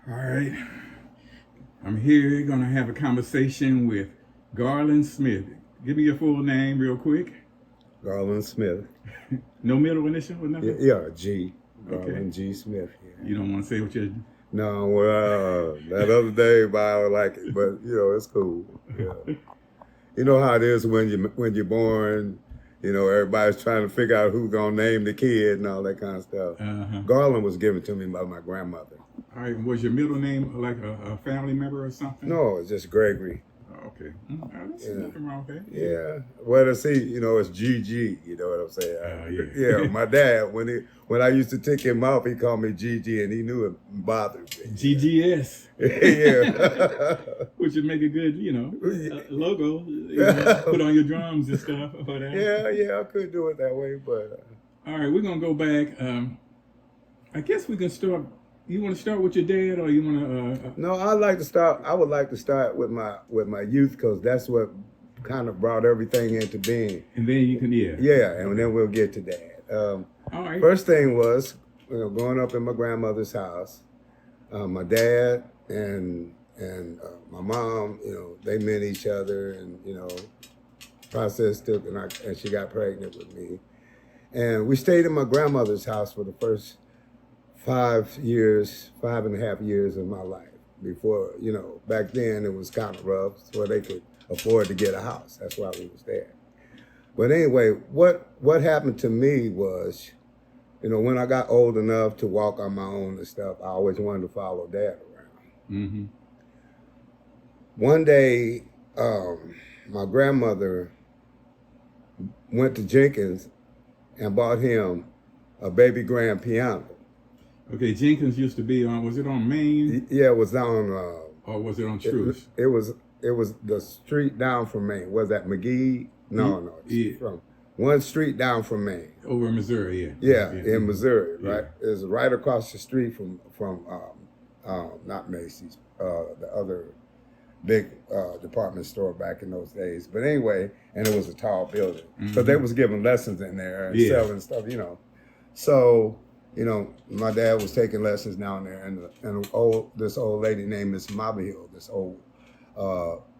All right. I'm here going to have a conversation with Garland Smith. Give me your full name real quick. Garland Smith. No middle initial or nothing? Yeah, G. Okay. Garland G. Smith. Yeah. You don't want to say what you're... No, well, that other day, I would like it, but it's cool. Yeah. You know how it is when you're born. Everybody's trying to figure out who's gonna name the kid and all that kind of stuff. Uh-huh. Garland was given to me by my grandmother. All right. Was your middle name like a family member or something? No, it's just Gregory. Oh, okay. There's nothing wrong with that. Yeah. Well, to see, it's GG. You know what I'm saying? Yeah. My dad, when I used to tick him off, he called me GG, and he knew it bothered me. GGS. Yeah. Which would make a good, logo. Put on your drums and stuff. Yeah. I could do it that way, but. All right, we're gonna go back. I guess we can start. You want to start with your dad, or you want to? No, I would like to start with my youth, because that's what kind of brought everything into being. And then you can, Yeah, and then we'll get to that. All right. First thing was, growing up in my grandmother's house, my dad and my mom, they met each other, and process took, and she got pregnant with me, and we stayed in my grandmother's house for the first 5.5 years of my life. Before, back then it was kind of rough, so they could afford to get a house. That's why we was there. But anyway, what happened to me was, when I got old enough to walk on my own and stuff, I always wanted to follow Dad around. Mm-hmm. One day, my grandmother went to Jenkins and bought him a baby grand piano. Okay, Jenkins used to be on. Was it on Main? Yeah, it was on. Or was it on Truce? It was the street down from Maine. Was that McGee? No. Yeah. From one street down from Maine. Over in Missouri, Yeah, in Missouri, right? Yeah. It's right across the street from not Macy's, the other big department store back in those days. But anyway, and it was a tall building. So they was giving lessons in there and selling stuff, So. My dad was taking lessons down there, and this old lady named Miss Mobile, this old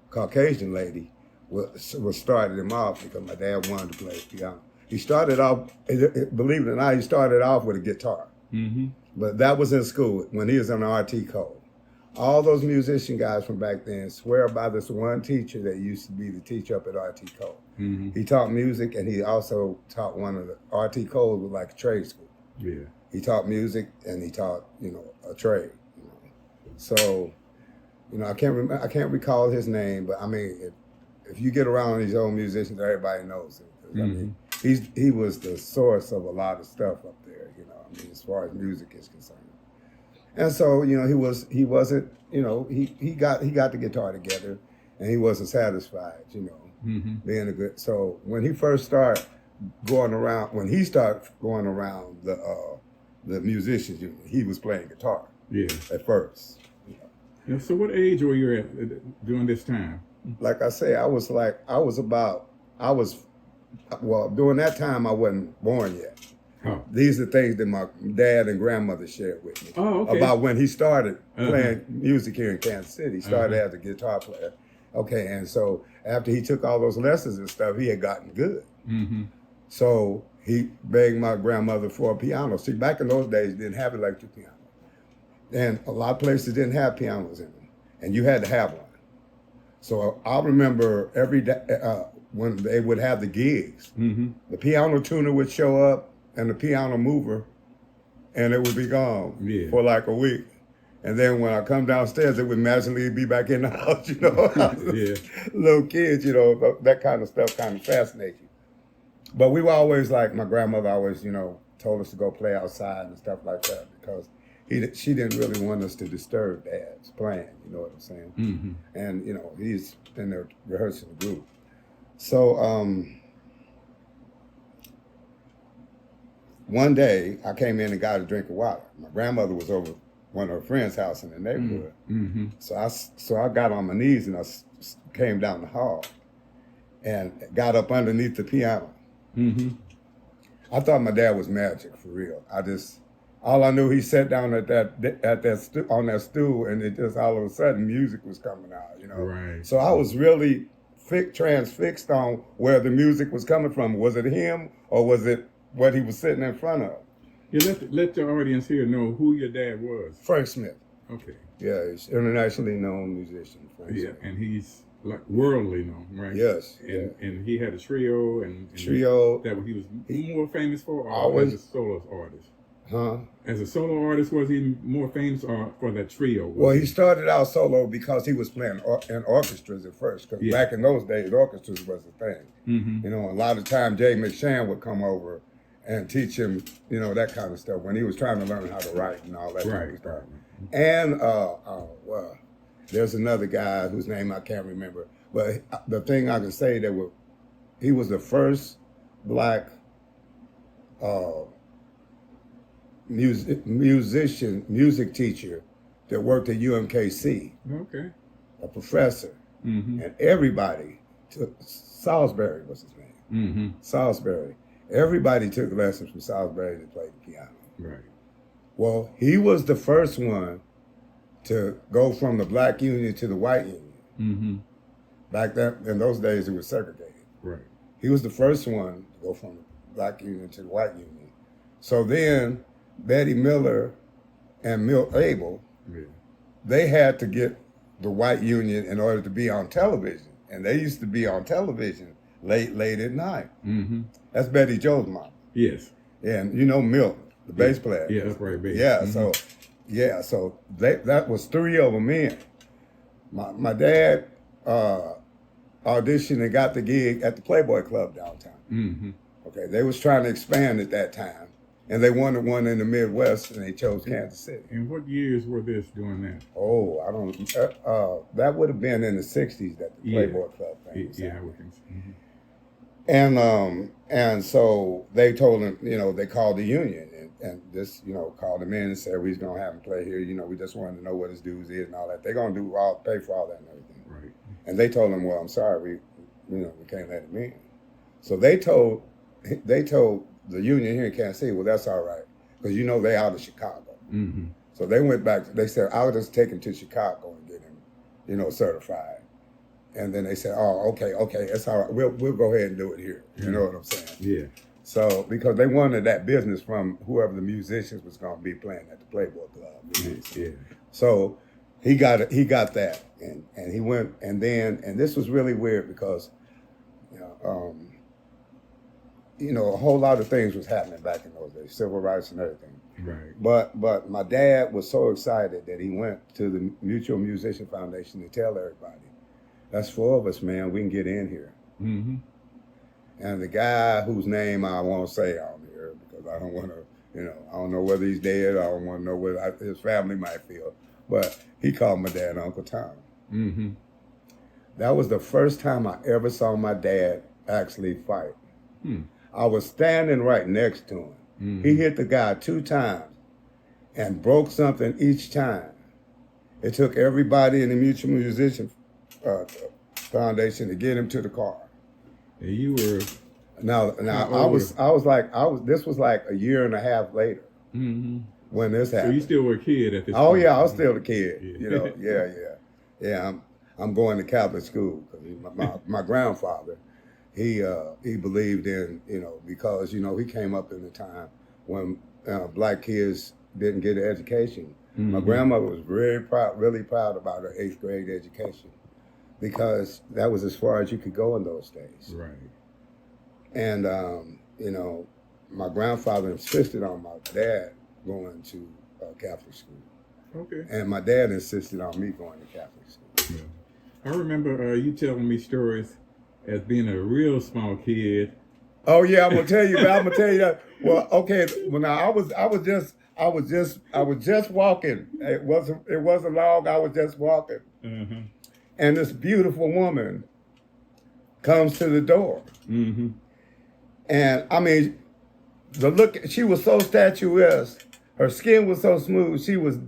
Caucasian lady, was started him off because my dad wanted to play piano. He started off, believe it or not, he started off with a guitar. Mm-hmm. But that was in school when he was on the RT code. All those musician guys from back then swear by this one teacher that used to be the teacher up at RT code. Mm-hmm. He taught music, and he also taught one of the RT code was like a trade school. Yeah. He taught music, and he taught, a trade. So, I can't recall his name, but I mean, if you get around these old musicians, everybody knows him. I mean, he was the source of a lot of stuff up there. As far as music is concerned. And so, he wasn't, he got the guitar together, and he wasn't satisfied, being a good. So when he first started going around, the musicians, you know, he was playing guitar. Yeah. At first. Yeah, so what age were you at during this time? Like I say, during that time I wasn't born yet. Oh. These are things that my dad and grandmother shared with me. Oh, okay. About when he started playing music here in Kansas City. He started as a guitar player. Okay, and so after he took all those lessons and stuff, he had gotten good. Mm-hmm. So he begged my grandmother for a piano. See, back in those days, they didn't have electric piano. And a lot of places didn't have pianos in them. And you had to have one. So I remember every day when they would have the gigs, the piano tuner would show up and the piano mover, and it would be gone for like a week. And then when I come downstairs, it would magically be back in the house, you know. Little kids, you know, that kind of stuff kind of fascinates you. But we were always like, my grandmother always, you know, told us to go play outside and stuff like that because she didn't really want us to disturb Dad's playing, you know what I'm saying? Mm-hmm. And, you know, he's in there rehearsing the group. So one day I came in and got a drink of water. My grandmother was over one of her friend's house in the neighborhood. Mm-hmm. So I got on my knees and I came down the hall and got up underneath the piano. Mm-hmm. I thought my dad was magic for real. All I knew, he sat down on that stool, and it just all of a sudden music was coming out. Right. So I was really transfixed on where the music was coming from. Was it him, or was it what he was sitting in front of? Yeah, let your audience here know who your dad was. Frank Smith. Okay. Yeah, he's internationally known musician. Frank Smith. And he's like worldly known, right? Yes. And he had a trio and Trio that he was more famous for, or always, as a solo artist. Huh? As a solo artist, was he more famous for that trio? Well, he started out solo because he was playing in orchestras at first. Because back in those days, orchestras was a thing. Mm-hmm. A lot of time Jay McShann would come over and teach him, that kind of stuff when he was trying to learn how to write and all that kind of stuff. And well, there's another guy whose name I can't remember, but the thing I can say he was the first black music teacher that worked at UMKC. Okay. A professor. Mm-hmm. And everybody Salisbury was his name. Mm-hmm. Salisbury. Everybody took lessons from Salisbury to play the piano. Right. Well, he was the first one to go from the black union to the white union. Mm-hmm. Back then, in those days, it was segregated. Right. He was the first one to go from the black union to the white union. So then, Betty Miller and Milt Abel, they had to get the white union in order to be on television. And they used to be on television late at night. Mm-hmm. That's Betty Jo's mom. Yes. And Milt, the bass player. Yeah, that's right, bass. Yeah, mm-hmm. so that was three of them in. My dad auditioned and got the gig at the Playboy Club downtown. Mm-hmm. Okay, they was trying to expand at that time, and they wanted one in the Midwest, and they chose Kansas City. And what years were this doing that? Oh, I don't. That would have been in the '60s that the Playboy Club thing was I would think so. Mm-hmm. And so they told him, they called the union and this, called him in and said, we're going to have him play here. We just wanted to know what his dues is and all that. They're going to pay for all that and everything. Right. And they told him, well, I'm sorry, we can't let him in. So they told the union here in Kansas City, well, that's all right. Because, they out of Chicago. Mm-hmm. So they went back, they said, I'll just take him to Chicago and get him, certified. And then they said, "Oh, okay, it's all right. We'll go ahead and do it here." You know what I'm saying? Yeah. So because they wanted that business from whoever the musicians was going to be playing at the Playboy Club. Yeah. So he got that, and he went, and this was really weird because, a whole lot of things was happening back in those days, civil rights and everything. Right. But my dad was so excited that he went to the Mutual Musician Foundation to tell everybody, that's 4 of us, man. We can get in here. Mm-hmm. And the guy whose name I won't say on here because I don't want to, I don't know whether he's dead. I don't want to know what his family might feel. But he called my dad Uncle Tom. Mm-hmm. That was the first time I ever saw my dad actually fight. I was standing right next to him. Mm-hmm. He hit the guy 2 times and broke something each time. It took everybody in the Mutual Musician Foundation to get him to the car. And you were now this was like a year and a half later when this happened. So you still were a kid at this point? point? Yeah, I was still a kid. Yeah. I'm going to Catholic school because my grandfather, he believed in because he came up in a time when black kids didn't get an education. Mm-hmm. My grandmother was really proud about her 8th grade education. Because that was as far as you could go in those days. Right. And, my grandfather insisted on my dad going to Catholic school. Okay. And my dad insisted on me going to Catholic school. Yeah. I remember you telling me stories as being a real small kid. Oh yeah, I'm gonna tell you that. Well, okay. Well, now I was just walking. It wasn't long. I was just walking. Mm-hmm. And this beautiful woman comes to the door. Mm-hmm. And I mean, she was so statuesque. Her skin was so smooth. She was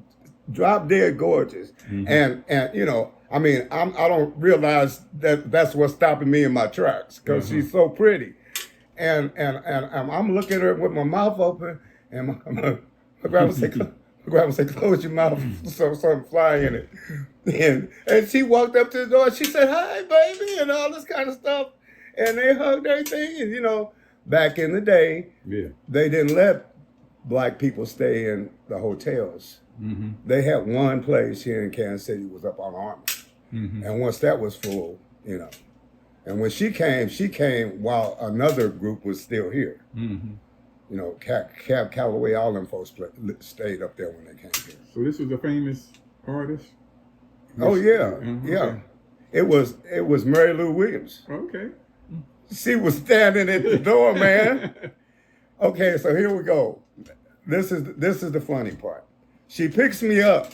drop dead gorgeous. Mm-hmm. And I don't realize that that's what's stopping me in my tracks because she's so pretty. And I'm looking at her with my mouth open and my My grandma said, close your mouth, so something fly in it. And she walked up to the door and she said, hi, baby, and all this kind of stuff. And they hugged everything. And, you know, back in the day, Yeah. they didn't let black people stay in the hotels. Mm-hmm. They had one place here in Kansas City, was up on Armour. Mm-hmm. And once that was full, you know. And when she came while another group was still here. Mm-hmm. You know, Cab Calloway, all them folks stayed up there when they came here. So this was a famous artist? Oh yeah, yeah. Okay. It was Mary Lou Williams. Okay. She was standing at the door, man. Okay, so here we go. This is the funny part. She picks me up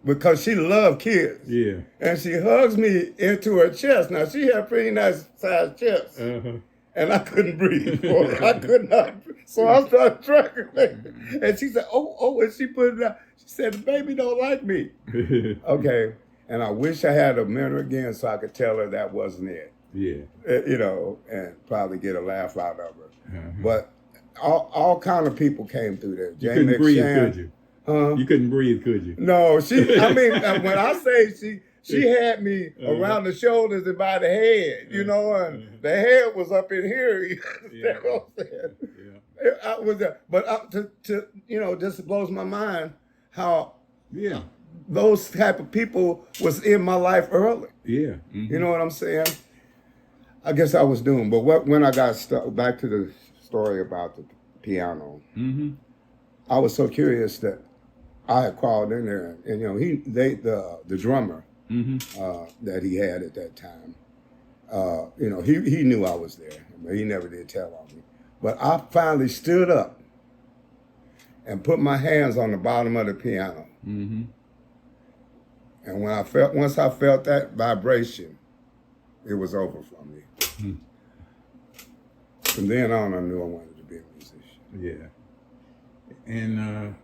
because she loved kids. Yeah. And she hugs me into her chest. Now she had a pretty nice sized chest. Uh-huh. And I couldn't breathe. Boy, I could not. So I started tracking. And she said, oh, and she put it out. She said, the baby don't like me. Okay. And I wish I had a minute again so I could tell her that wasn't it. Yeah. You know, and probably get a laugh out of her. Uh-huh. But all kind of people came through there. You couldn't breathe, could you? Huh? You couldn't breathe, could you? No, I mean, when I say she had me around the shoulders and by the head, you know, and the head was up in here. You understand what I'm saying? Yeah. I was there. But to you know, just blows my mind how those type of people was in my life early. Yeah. Mm-hmm. You know what I'm saying? I guess I was doomed. But when I got stuck, back to the story about the piano, mm-hmm. I was so curious that I had crawled in there, and you know, the drummer Mm-hmm. that he had at that time, you know, he knew I was there, but he never did tell on me. But I finally stood up and put my hands on the bottom of the piano, mm-hmm. and once I felt that vibration, it was over for me. Mm. From then on, I knew I wanted to be a musician. Yeah. And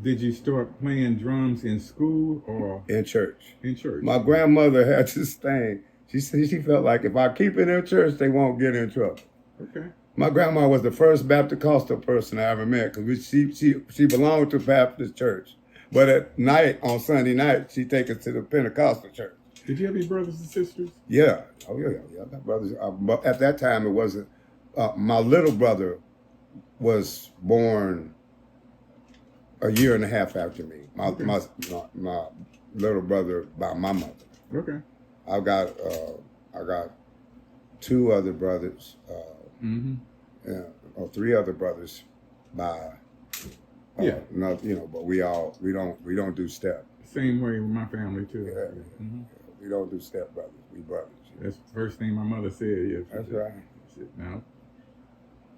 did you start playing drums in school or In church. in church? My grandmother had this thing. She said she felt like if I keep it in church, they won't get in trouble. Okay. My grandma was the first Baptist person I ever met because she belonged to Baptist church. But at night, on Sunday night, she'd take us to the Pentecostal church. Did you have any brothers and sisters? Yeah. Oh, yeah. I got brothers. But at that time, it wasn't. My little brother was born a year and a half after me. My little brother by my mother. Okay. I got two other brothers, Mm-hmm. or three other brothers by no, you know, but we don't do step. Same way with my family too. Yeah. Mm-hmm. We don't do step brothers. We brothers. That's the first thing my mother said. Yes. That's right. Now,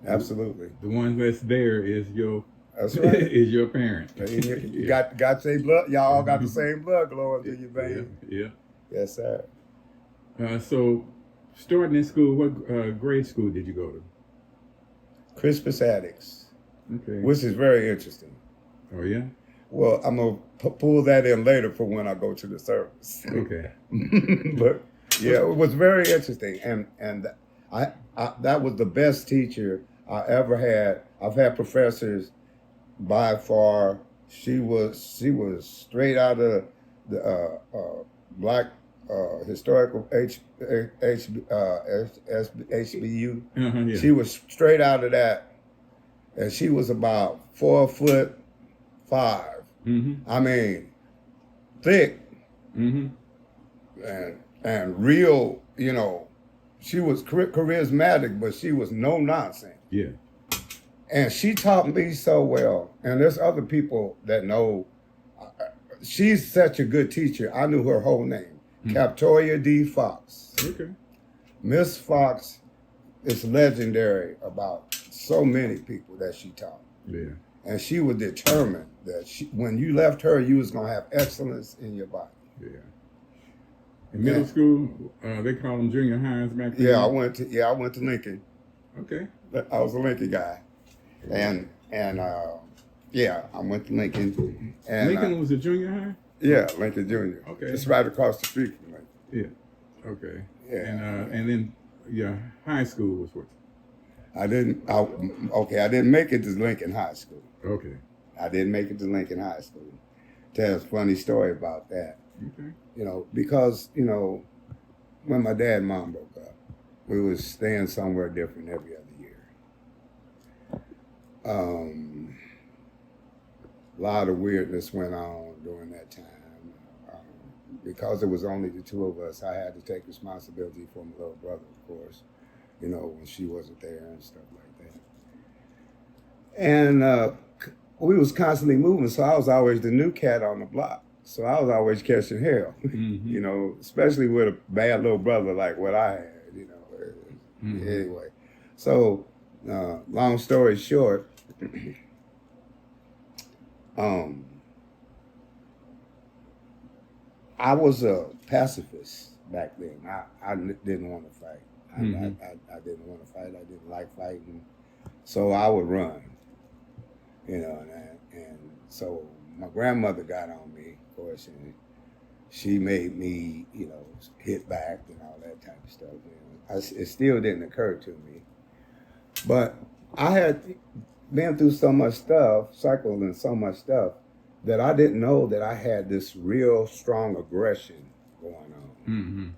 Absolutely. the one that's there is your. That's right. Is your parent. You got same blood. Y'all all got the same blood glowing through your veins. Yeah. Yes, sir. So, starting in school, what grade school did you go to? Crispus Attucks, Okay. which is very interesting. Oh yeah. Well, I'm gonna pull that in later for when I go to the service. Okay. But yeah, it was very interesting, and I that was the best teacher I ever had. I've had professors by far. She was straight out of the Black Historical HBU. Yeah. She was straight out of that, and she was about 4'5". Mm-hmm. I mean, thick Mm-hmm. and real. You know, she was charismatic, but she was no nonsense. Yeah. And she taught me so well. And there's other people that know. She's such a good teacher. I knew her whole name, Captoria D. Fox. Okay. Miss Fox is legendary about so many people that she taught. Yeah. And she was determined that when you left her, you was gonna have excellence in your body. Yeah. In middle school, they call them junior highs back then. Yeah, I went to Lincoln. Okay. I was a Lincoln guy, and yeah, I went to Lincoln. And Lincoln was a junior high? Yeah, Lincoln Junior. Okay. It's right across the street from Lincoln. Yeah. Okay. Yeah. And then your high school was what? I didn't. I didn't make it to Lincoln High School. Okay. I didn't make it to Lincoln High School. Tell a funny story about that. Okay. Because when my dad and mom broke up, we was staying somewhere different every other year. A lot of weirdness went on during that time. Because it was only the two of us, I had to take responsibility for my little brother, of course, when she wasn't there and stuff like that. And we was constantly moving, so I was always the new cat on the block. So I was always catching hell, especially with a bad little brother like what I had, Anyway, so long story short, I was a pacifist back then. I didn't want to fight. I didn't want to fight. I didn't like fighting. So I would run, and so my grandmother got on me, of course, and she made me, hit back and all that type of stuff. It still didn't occur to me. But I had been through so much stuff, cycled in so much stuff, that I didn't know that I had this real strong aggression going on. Mm-hmm.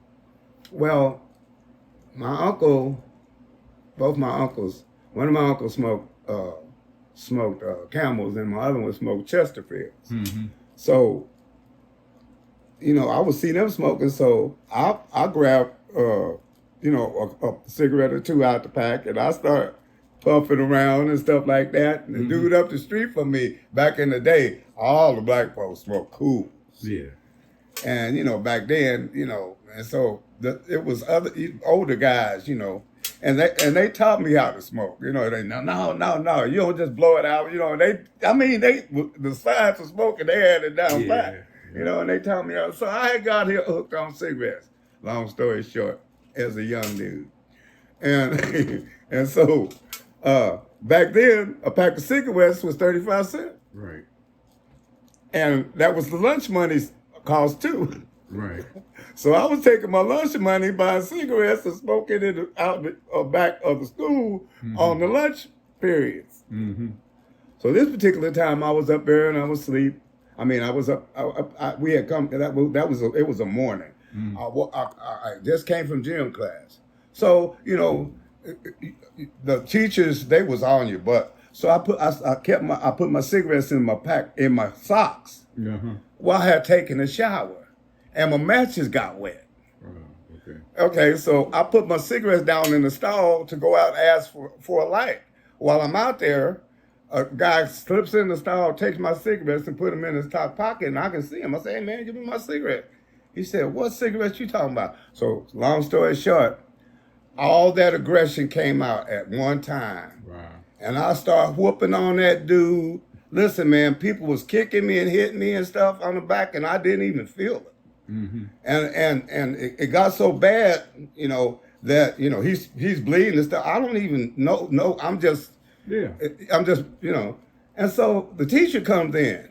Well, both my uncles, one of my uncles smoked Camels and my other one smoked Chesterfields. Mm-hmm. So, I would see them smoking, so I grabbed, a cigarette or two out the pack, and I start puffing around and stuff like that. And the dude up the street from me, back in the day, all the black folks smoked Cools. Yeah. And, back then, and so it was other older guys, and they taught me how to smoke. They no, you don't just blow it out. The science of smoking, they had it down pat. And they taught me how. So I had got here hooked on cigarettes. Long story short, as a young dude, and so back then a pack of cigarettes was 35 cents. Right. And that was the lunch money's cost too. Right. So I was taking my lunch money, buying cigarettes and smoking it out the back of the school on the lunch periods. Mm-hmm. So this particular time I was up there and I was asleep. I mean, I was up. We had come. It was a morning. I just came from gym class. So the teachers, they was on your butt. So I put my cigarettes in my pack in my socks while I had taken a shower, and my matches got wet. Okay. Okay, so I put my cigarettes down in the stall to go out and ask for a light. While I'm out there, a guy slips in the stall, takes my cigarettes and put them in his top pocket, and I can see him. I say, "Hey man, give me my cigarette." He said, "What cigarettes you talking about?" So long story short, all that aggression came out at one time. Wow. And I started whooping on that dude. Listen, man, people was kicking me and hitting me and stuff on the back, and I didn't even feel it. Mm-hmm. And it got so bad, that he's bleeding and stuff. I don't even know. I'm just, And so the teacher comes in,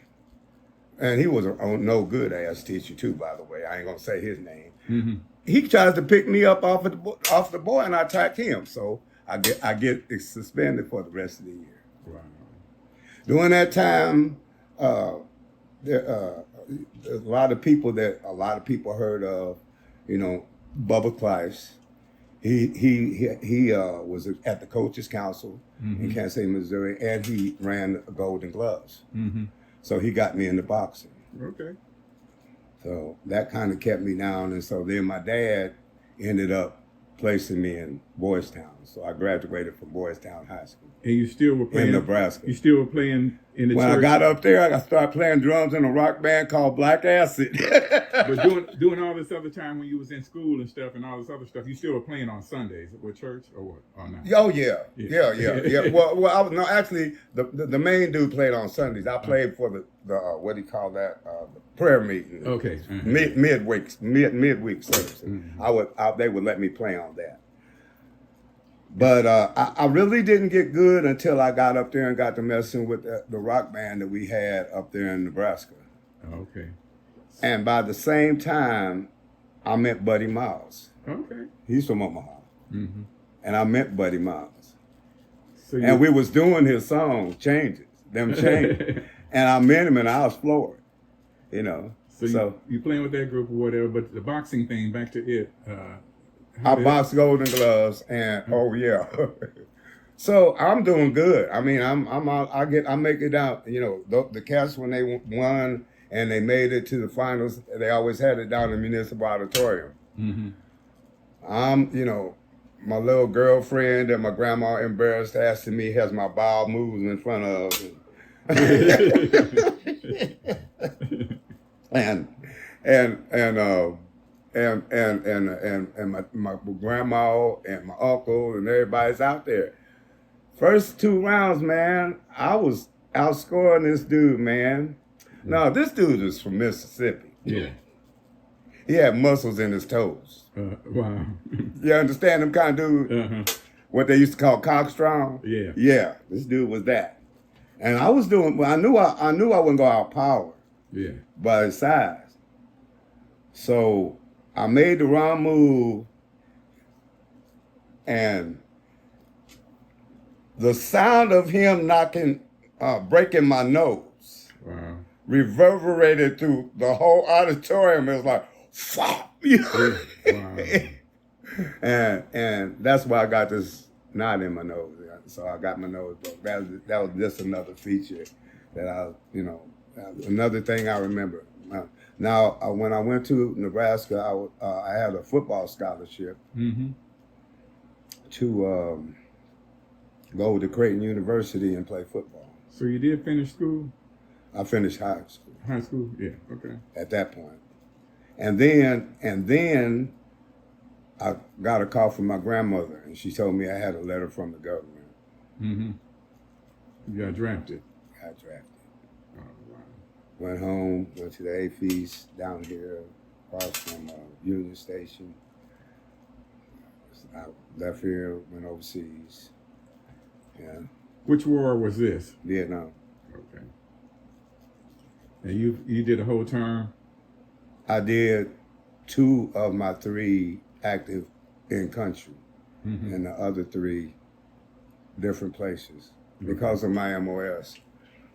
and he was a no good ass teacher too, by the way. I ain't gonna say his name. Mm-hmm. He tries to pick me up off the boy, and I attack him. So I get suspended for the rest of the year. Wow. During that time, there's a lot of people heard of, Bubba Clice. He was at the Coaches Council in Kansas City, Missouri, and he ran the Golden Gloves. Mm-hmm. So he got me into boxing. Okay. So that kind of kept me down, and so then my dad ended up placing me in Boys Town. So I graduated from Boys Town High School. And you still were playing in Nebraska. You still were playing in the when church. When I got up there, I started playing drums in a rock band called Black Acid. But doing all this other time when you was in school and stuff and all this other stuff, you still were playing on Sundays with church or what? Or not? Oh yeah. Well, I was actually the main dude played on Sundays. I played for the what do you call that? The prayer meeting. Okay. Midweek service. Mm-hmm. They would let me play on that. But I really didn't get good until I got up there and got to messing with the rock band that we had up there in Nebraska. Okay. And by the same time, I met Buddy Miles. Okay. He's from Omaha. Mm-hmm. And I met Buddy Miles. So And we was doing his song changes. And I met him and I was floored, you know. So you playing with that group or whatever, but the boxing thing, back to it. I boxed Golden Gloves and oh yeah. So I'm doing good. I mean, I make it out. You know, the cats when they won and they made it to the finals, they always had it down in the Municipal Auditorium. You know, my little girlfriend that my grandma embarrassed asking me has my bowel moves in front of. and my grandma and my uncle and everybody's out there. First 2 rounds, man, I was outscoring this dude, man. No, this dude is from Mississippi. Yeah. He had muscles in his toes. Wow. You understand them kind of dude? What they used to call cockstrong? Yeah. Yeah, this dude was that. And I was doing, well, I knew I wouldn't go out power. Yeah. By his size. So I made the wrong move, and the sound of him breaking my nose, wow, reverberated through the whole auditorium. It was like, fuck. Wow. And that's why I got this knot in my nose. So I got my nose broke. That was just another feature that another thing I remember. Now, when I went to Nebraska, I had a football scholarship to go to Creighton University and play football. So you did finish school? I finished high school. High school? Yeah, okay. At that point. And then I got a call from my grandmother, and she told me I had a letter from the government. You got drafted? Got drafted. Oh, wow. Went home, went to the A Feast down here, across from Union Station. I left here, went overseas. Yeah. Which war was this? Vietnam. Okay. And you did a whole term? I did 2 of my 3 active in country, and the other 3 different places because of my MOS.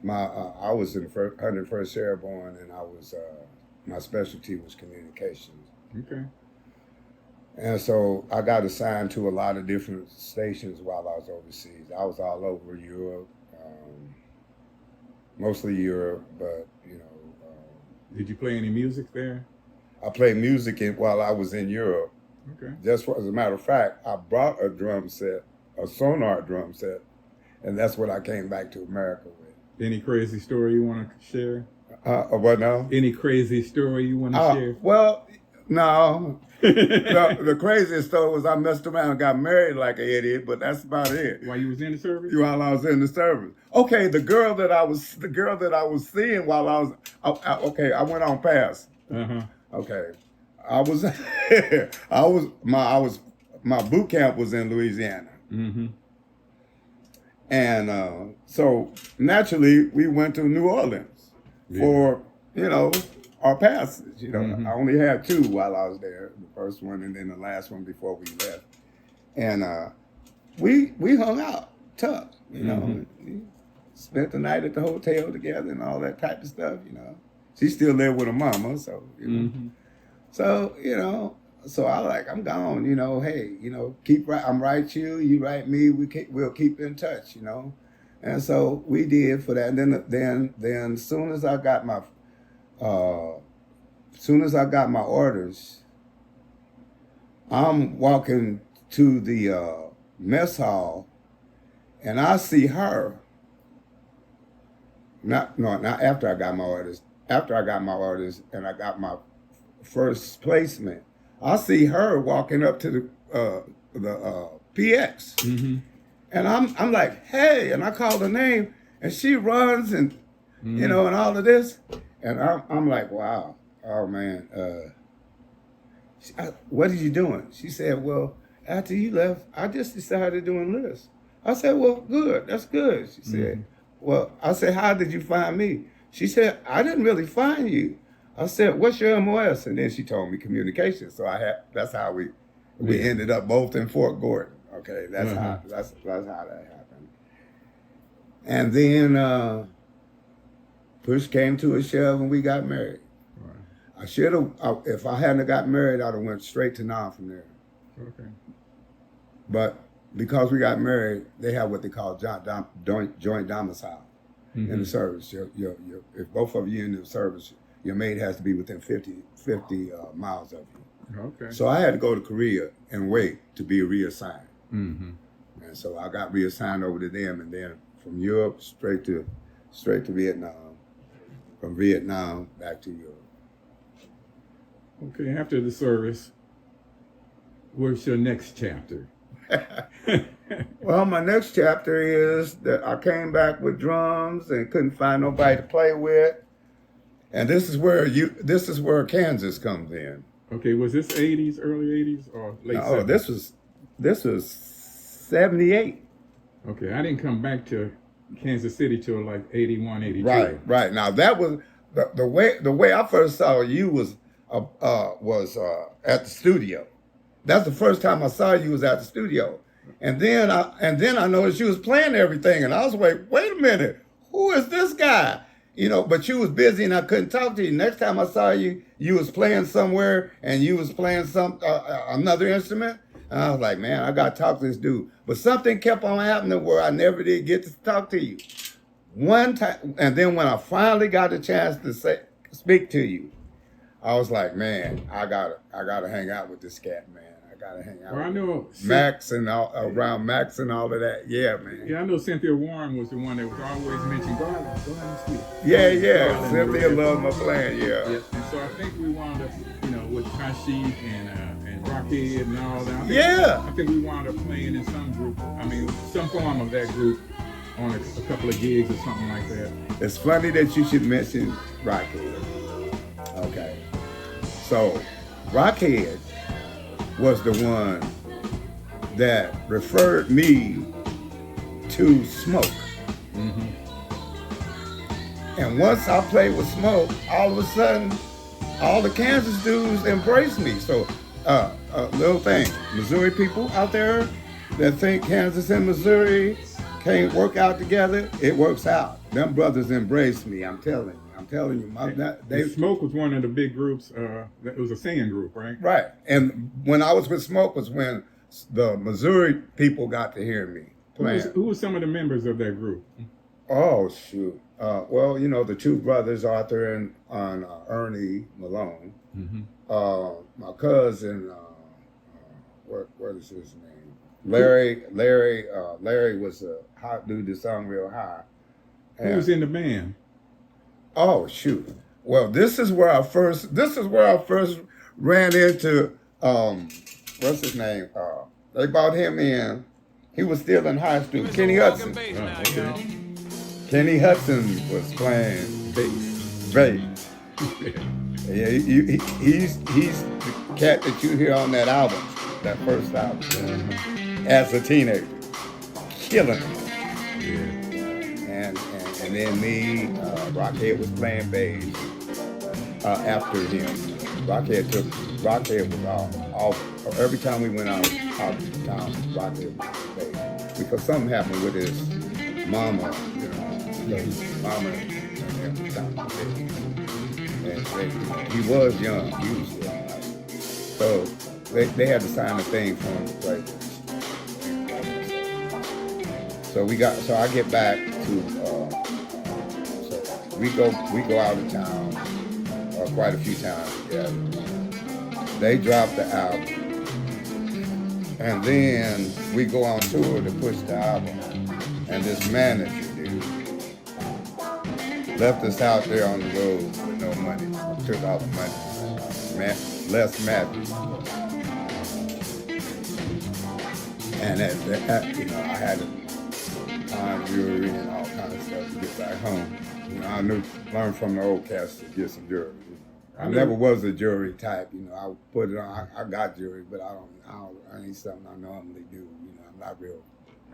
I was in the 101st Airborne, and I was my specialty was communications. Okay. And so I got assigned to a lot of different stations while I was overseas. I was all over Europe, mostly Europe, but Did you play any music there? I played music while I was in Europe. Okay. Just as a matter of fact, I brought a drum set, a sonar drum set, and that's what I came back to America with. Any crazy story you want to share? What now? Any crazy story you want to share? Well, no. The craziest story was I messed around and got married like an idiot, but that's about it. While you was in the service? While I was in the service. Okay, the girl that I was seeing while I was, I went on past. Okay, my boot camp was in Louisiana. And so naturally we went to New Orleans for, our passage. I only had 2 while I was there, the first one and then the last one before we left. And we hung out tough, We spent the night at the hotel together and all that type of stuff, She still lived with her mama, so, So, so I'm gone, hey, I'm right you write me, we'll keep in touch, And so we did for that. And then soon as I got my orders, I'm walking to the mess hall and I see her. Not after I got my orders. After I got my orders and I got my first placement, I see her walking up to the PX, and I'm like, hey, and I call her name, and she runs and and all of this, and I'm like, wow, oh man, what are you doing? She said, well, after you left, I just decided to enlist. I said, well, good, that's good. She said, well, I said, how did you find me? She said, I didn't really find you. I said, what's your MOS? And then she told me communication. So that's how we ended up both in Fort Gordon. Okay, that's how that happened. And then push came to a shove and we got married. Right. I should have, if I hadn't got married, I'd have went straight to Nam from there. Okay. But because we got married, they have what they call joint domicile in the service. If both of you in the service, your maid has to be within 50 miles of you. Okay. So I had to go to Korea and wait to be reassigned. Mm-hmm. And so I got reassigned over to them, and then from Europe straight to Vietnam. From Vietnam back to Europe. Okay, after the service, what's your next chapter? Well, my next chapter is that I came back with drums and couldn't find nobody to play with. And this is where Kansas comes in. Okay, was this 80s, early 80s, or late 70s? Oh, this was 78. Okay, I didn't come back to Kansas City till like 81, 82. Right. Now that was the way I first saw you was at the studio. That's the first time I saw you was at the studio. And then I noticed you was playing everything, and I was like, wait a minute, who is this guy? You know, but you was busy and I couldn't talk to you. Next time I saw you, you was playing somewhere and you was playing another instrument. And I was like, man, I got to talk to this dude. But something kept on happening where I never did get to talk to you. One time, and then when I finally got a chance to speak to you, I was like, man, I gotta hang out with this cat, man. I gotta hang out. Well, I know Max and around Max and all of that. Yeah, man. Yeah, I know Cynthia Warren was the one that was always mentioning Garland Smith. Yeah. Cynthia loved my playing. Yeah. Yes, and so I think we wound up, with Kashif and Rockhead and all that. I think we wound up playing in some group. I mean, some form of that group on a couple of gigs or something like that. It's funny that you should mention Rockhead. Okay. So, Rockhead was the one that referred me to Smoke. Mm-hmm. And once I played with Smoke, all of a sudden, all the Kansas dudes embraced me. So, little thing, Missouri people out there that think Kansas and Missouri can't work out together, it works out. Them brothers embraced me, I'm telling you. Smoke was one of the big groups. It was a singing group, right? Right. And when I was with Smoke was when the Missouri people got to hear me playing. Who was some of the members of that group? Oh, shoot. Well, the two brothers, Arthur and Ernie Malone. Mm-hmm. My cousin, what is his name? Larry was a hot dude that sung real high. Who was in the band? Oh, shoot. Well, this is where I first ran into what's his name? They brought him in. He was still in high school. Kenny Hudson. Okay. Kenny Hudson was playing bass. Yeah, he's the cat that you hear on that album, that first album, as a teenager, killing it. Yeah. And then me, Rockhead was playing bass after him. Rockhead was off. Every time we went out of town, Rockhead was playing bass. Because something happened with his mama, his mama and him stopped playing. And he was young. He was young. So they had to sign a thing for him to play. So I get back to we go out of town quite a few times together. They drop the album, and then we go on tour to push the album. And this manager dude left us out there on the road with no money. Took all the money. Les Matthews. And I had to find jewelry and all kinds of stuff to get back home. I learned from the old cats to get some jewelry. I never was a jewelry type. I put it on. I got jewelry, but I ain't something I normally do. I'm not real.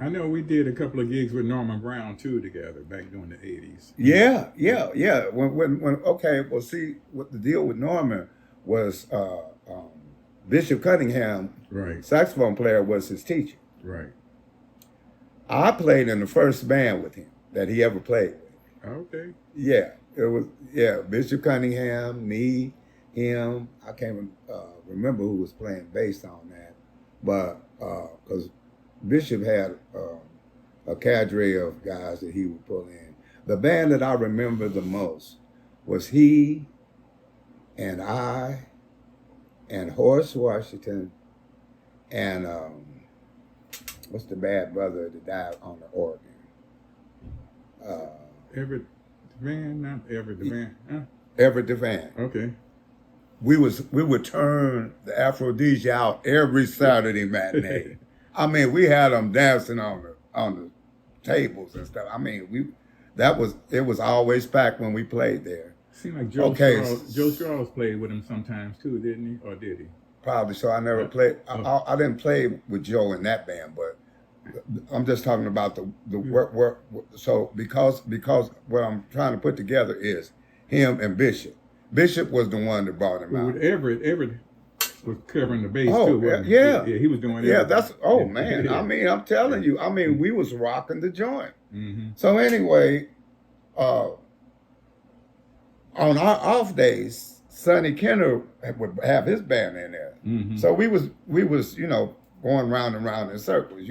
I know we did a couple of gigs with Norman Brown too together back during the 80s. Yeah. Well, see, what the deal with Norman was Bishop Cunningham, right, saxophone player, was his teacher. Right. I played in the first band with him. that he ever played with. Okay. Yeah, it was, Bishop Cunningham, me, him. I can't remember who was playing bass on that, but because Bishop had a cadre of guys that he would pull in. The band that I remember the most was he and I and Horace Washington and what's the bad brother that died on the organ? Everett DeVan, not Everett DeVan. Huh? Everett DeVan. Okay. We would turn the Aphrodisia out every Saturday matinee. I mean, we had them dancing on the tables and stuff. I mean, it was always packed when we played there. Seemed like Joe Charles played with him sometimes too, didn't he? Or did he? Probably. So I never played. I didn't play with Joe in that band, but I'm just talking about the work. So because what I'm trying to put together is him and Bishop. Bishop was the one that brought him out. With Everett was covering the bass too. Wasn't he? Yeah, he was doing everything. Yeah, that's man. Yeah. I mean, I'm telling you. I mean, we was rocking the joint. Mm-hmm. So anyway, on our off days, Sonny Kenner would have his band in there. Mm-hmm. So we was going round and round in circles.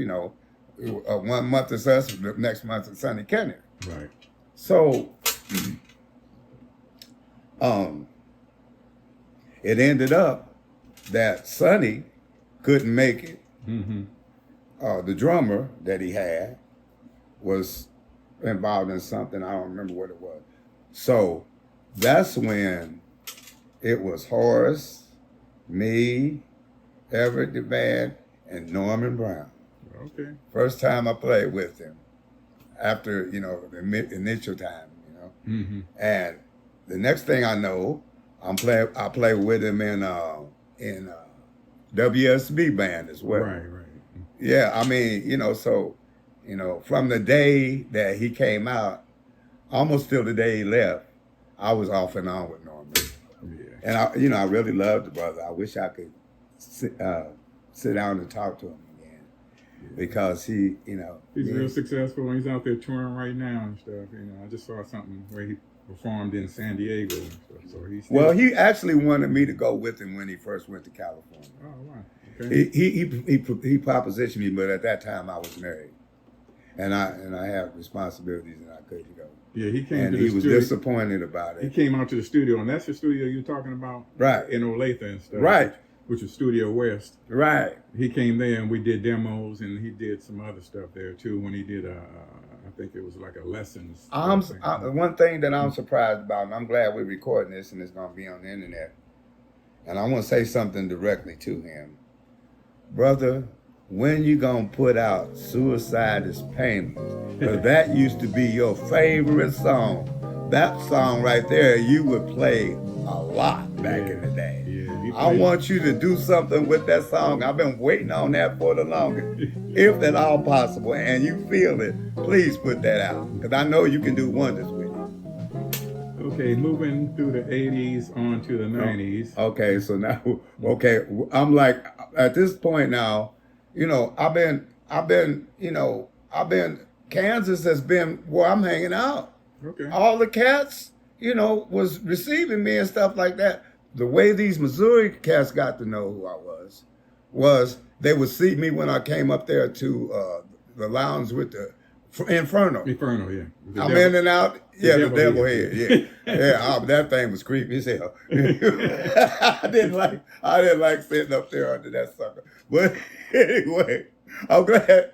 1 month is us, the next month is Sonny Kenner. Right. So it ended up that Sonny couldn't make it. Mm-hmm. The drummer that he had was involved in something. I don't remember what it was. So that's when it was Horace, me, Everett DeVan, and Norman Brown. Okay. First time I played with him after, the initial time, Mm-hmm. And the next thing I know, I play with him in WSB band as well. Right. Yeah, I mean, so, from the day that he came out, almost till the day he left, I was off and on with Norman. Yeah. And I really loved the brother. I wish I could sit down and talk to him again, because he, he's real successful. He's out there touring right now and stuff. I just saw something where he performed in San Diego and stuff. So he actually wanted me to go with him when he first went to California. Oh wow. Okay. He propositioned me, but at that time I was married, and I had responsibilities and I couldn't go. Yeah, he came. And to the he was studio. disappointed about it. He came out to the studio, and that's the studio you're talking about, right? In Olathe and stuff, right? Which is Studio West, right? He came there and we did demos, and he did some other stuff there too. When he did, I think it was like a lessons. One thing that I'm surprised about, and I'm glad we're recording this and it's going to be on the internet, and I want to say something directly to him, brother. When you gonna put out "Suicide Is Painless"? Because that used to be your favorite song. That song right there, you would play a lot back in the day. Yeah, I want you to do something with that song. I've been waiting on that for the longest, if at all possible. And you feel it, please put that out, because I know you can do wonders with it. Okay, moving through the 80s on to the 90s. Okay, so now, I'm like, at this point now, Kansas has been where I'm hanging out. Okay. All the cats, was receiving me and stuff like that. The way these Missouri cats got to know who I was they would see me when I came up there to the lounge with the Inferno. Inferno, yeah. I'm in and out. Yeah, the devil head. Yeah, yeah. That thing was creepy as hell. I didn't like sitting up there under that sucker. But anyway, I'm glad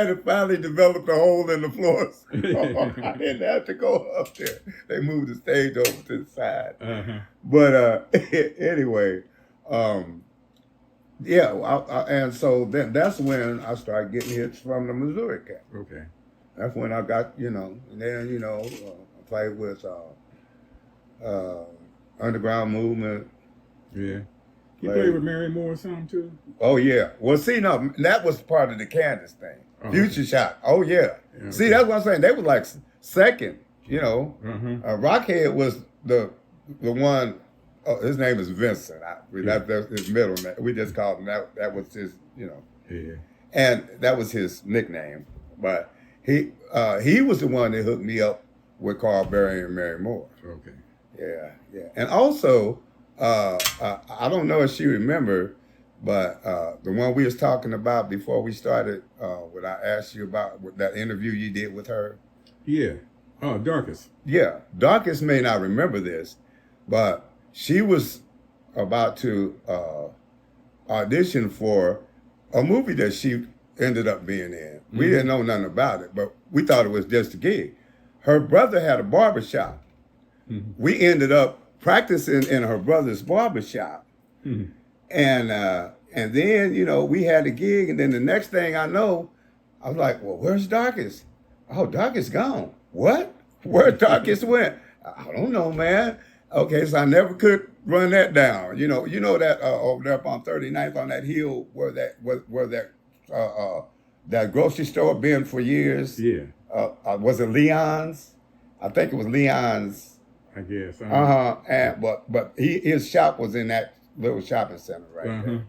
it finally developed a hole in the floors. I didn't have to go up there. They moved the stage over to the side. Uh-huh. But anyway, and so then that's when I started getting hits from the Missouri cat. Okay. That's when I got, and then, I played with Underground Movement. Yeah. You played with Mary Moore some too? Oh, yeah. Well, see, no, that was part of the Candace thing. Oh, Future Shot. Oh, yeah. See, that's what I'm saying. They were like second, Rockhead was the one, his name is Vincent. That's his middle name. We just called him that was his, Yeah. And that was his nickname. But he was the one that hooked me up with Carl Berry and Mary Moore. Okay. Yeah. And also, I don't know if she remembered, but the one we was talking about before we started, when I asked you about that interview you did with her. Yeah. Oh, Darkest. Yeah. Darkest may not remember this, but she was about to audition for a movie that she ended up being in. We didn't know nothing about it, but we thought it was just a gig. Her brother had a barbershop. We ended up practicing in her brother's barbershop. And then, you know, we had a gig, and then the next thing I know, I was like, well, where's Darkest? Oh, Darkest gone. What? Where Darkest went? I don't know, man. Okay, so I never could run that down. You know that over there up on 39th on that hill where that grocery store been for years. Yeah. Was it Leon's? I think it was Leon's. I guess. And but his shop was in that little shopping center right there.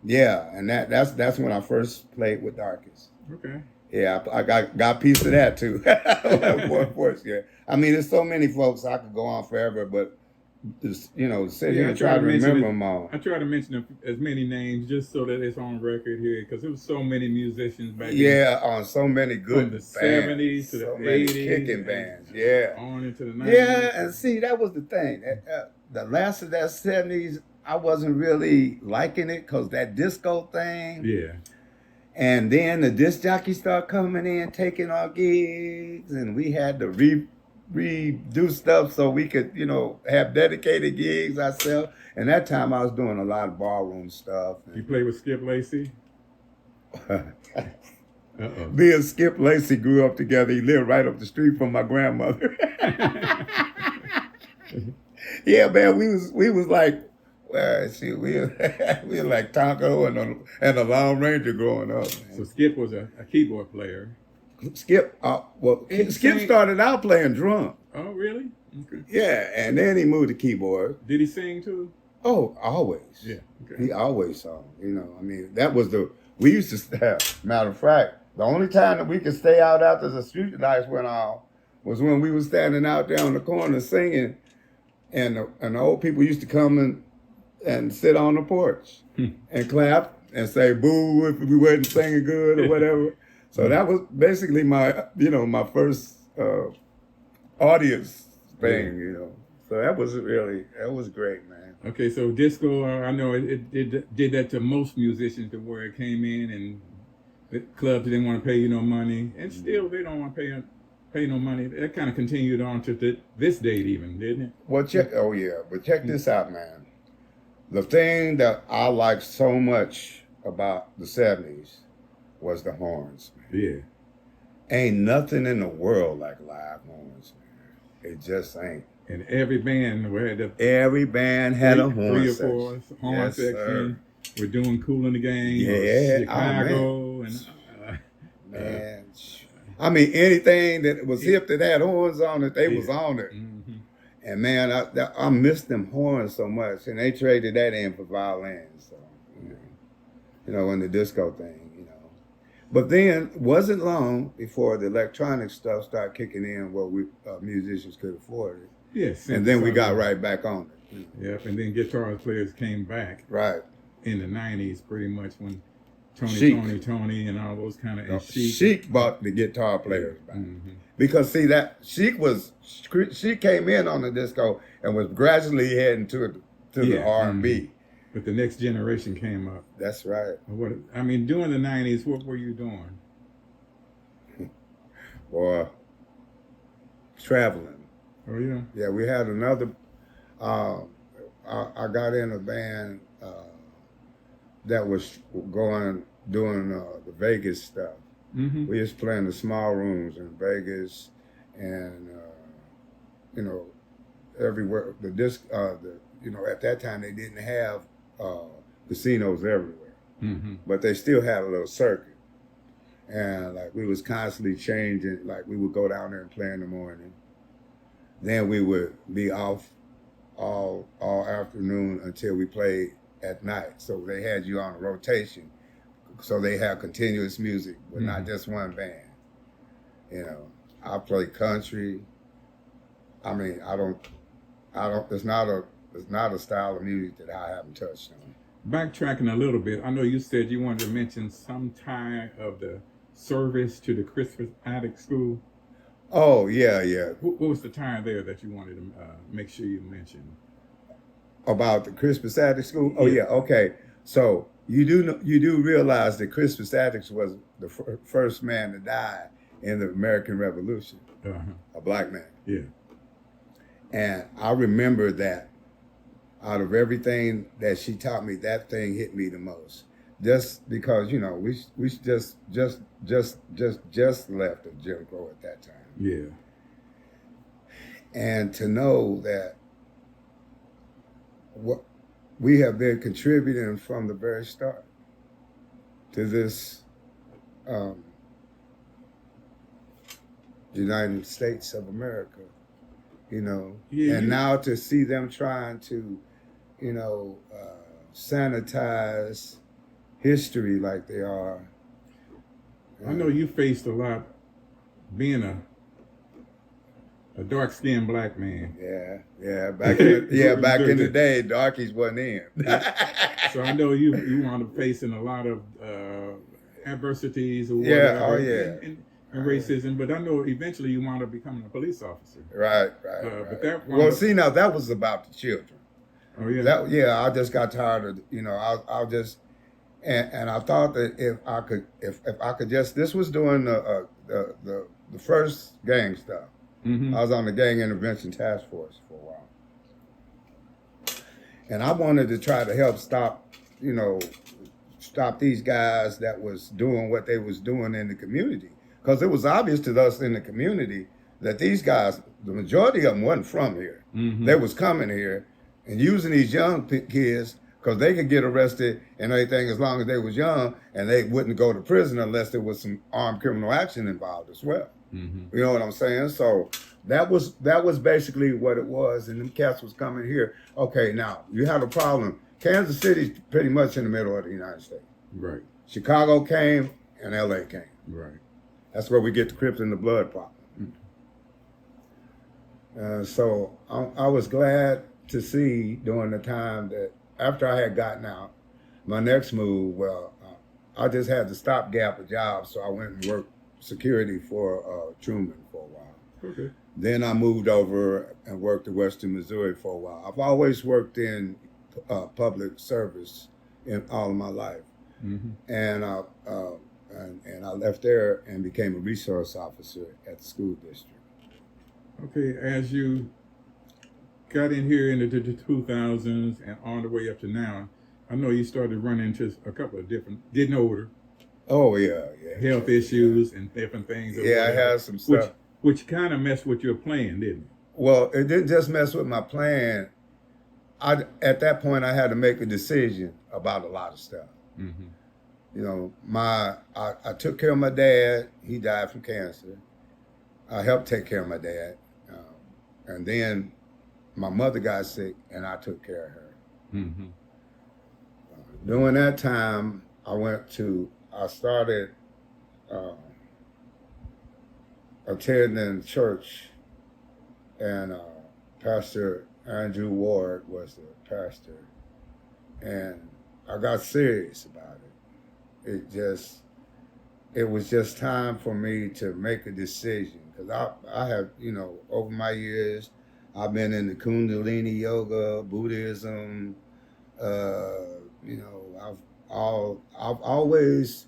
Yeah, and that's when I first played with Darkest. Okay. Yeah, I got a piece of that too. Of course, yeah. I mean, there's so many folks I could go on forever, but just, you know, sit here and try to remember them all. I try to mention as many names just so that it's on record here, because there was so many musicians back then. Yeah, on so many good from the bands, 70s to the 80s, kicking bands. Yeah, on into the 90s. Yeah, and see, that was the thing. The last of that 70s, I wasn't really liking it because that disco thing. Yeah. And then the disc jockeys start coming in, taking our gigs, and we had to redo stuff so we could, you know, have dedicated gigs ourselves. And that time I was doing a lot of ballroom stuff. You play with Skip Lacey? Me and Skip Lacey grew up together. He lived right up the street from my grandmother. Yeah, man, we was like, well, see, we were like Tonko and a Lone Ranger growing up. Man. So Skip was a keyboard player. Skip started out playing drum. Oh, really? Okay. Yeah, and then he moved to keyboard. Did he sing too? Oh, always. Yeah. Okay. He always sang. You know, I mean, that was we used to have. Matter of fact, the only time that we could stay out after the street lights went off was when we were standing out there on the corner singing, and the old people used to come and sit on the porch and clap and say boo if we wasn't singing good or whatever. So that was basically my first audience thing, you know. So that was great, man. Okay, so disco, I know it did that to most musicians, to where it came in and the clubs didn't want to pay you no money, and still they don't want to pay no money. That kind of continued on to this date even, didn't it? Well, check this out, man. The thing that I liked so much about the 70s was the horns, man. Yeah. Ain't nothing in the world like live horns, man. It just ain't. And every band had a horn three or section. four horn Yes, section. sir. We're doing Cool in the Game. Yeah, Chicago man. I mean, anything that was hip that had horns on it, they was on it. Mm-hmm. And man, I miss them horns so much, and they traded that in for violins. So, you know, in the disco thing, you know. But then, wasn't long before the electronic stuff started kicking in, where we musicians could afford it. Yes. And then we got right back on it. You know. Yep. And then guitar players came back. Right. In the 90s, pretty much, when Tony, and all those kind of. Chic bought the guitar players back. Mm-hmm. Because see, that Chic came in on the disco and was gradually heading to the R&B. Mm-hmm. But the next generation came up. That's right. During the 90s, what were you doing? Boy, traveling. Oh, yeah? Yeah, we had another, I got in a band that was doing the Vegas stuff. Mm-hmm. We was playing the small rooms in Vegas, and everywhere. At that time they didn't have casinos everywhere, but they still had a little circuit, and like we was constantly changing. Like we would go down there and play in the morning, then we would be off all afternoon until we played at night. So they had you on a rotation. So they have continuous music, but not just one band. You know, I play country. I mean, I don't. It's not a style of music that I haven't touched on. Backtracking a little bit, I know you said you wanted to mention some time of the service to the Christmas Attic School. Oh, yeah, yeah. What was the time there that you wanted to make sure you mentioned? About the Christmas Attic School? Oh, yeah, okay. So you do realize that Crispus Attucks was the first man to die in the American Revolution, a black man. Yeah. And I remember that out of everything that she taught me, that thing hit me the most. Just because, you know, we just left of Jim Crow at that time. Yeah. And to know that what we have been contributing from the very start to this United States of America, you know, and now to see them trying to, you know, sanitize history like they are. I know you faced a lot being a dark-skinned black man. Yeah. Back in the day, darkies wasn't in. So I know you wound up facing a lot of adversities or whatever. And racism, but I know eventually you wound up becoming a police officer. Right. But that now that was about the children. Oh yeah. I just got tired of, you know, I'll just, and I thought that if I could just, this was during the first gang stuff. Mm-hmm. I was on the gang intervention task force for a while, and I wanted to try to help stop these guys that was doing what they was doing in the community. Because it was obvious to us in the community that these guys, the majority of them wasn't from here. Mm-hmm. They was coming here and using these young kids because they could get arrested and everything as long as they was young, and they wouldn't go to prison unless there was some armed criminal action involved as well. Mm-hmm. You know what I'm saying? So that was basically what it was, and them cats was coming here. Okay, now you have a problem. Kansas City's pretty much in the middle of the United States. Right. Chicago came and LA came. Right. That's where we get the Crips and the Blood problem. Mm-hmm. So I was glad to see during the time that after I had gotten out, my next move, I just had to stopgap a job, so I went and worked security for Truman for a while. Okay. Then I moved over and worked in Western Missouri for a while. I've always worked in public service in all of my life. Mm-hmm. And I left there and became a resource officer at the school district. Okay, as you got in here into the 2000s and on the way up to now, I know you started running into a couple of different, getting older. Oh, yeah. Health issues and different things. Yeah, I had some stuff. Which kind of messed with your plan, didn't it? Well, it didn't just mess with my plan. At that point, I had to make a decision about a lot of stuff. Mm-hmm. You know, I took care of my dad. He died from cancer. I helped take care of my dad. And then my mother got sick, and I took care of her. Mm-hmm. During that time, I started attending church, and Pastor Andrew Ward was the pastor, and I got serious about it. It was just time for me to make a decision, because I have, you know, over my years, I've been in the Kundalini yoga, Buddhism, you know, I've always,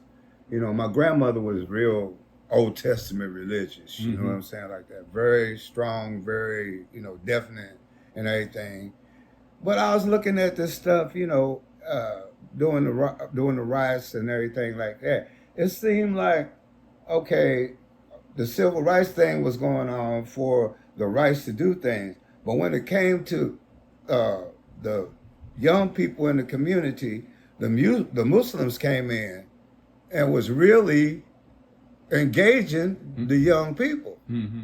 you know, my grandmother was real Old Testament religious, you know what I'm saying, like that, very strong, very, you know, definite and everything. But I was looking at this stuff, you know, doing the riots and everything like that. It seemed like, okay, the civil rights thing was going on for the rights to do things, but when it came to the young people in the community, the Muslims came in and was really engaging the young people. Mm-hmm.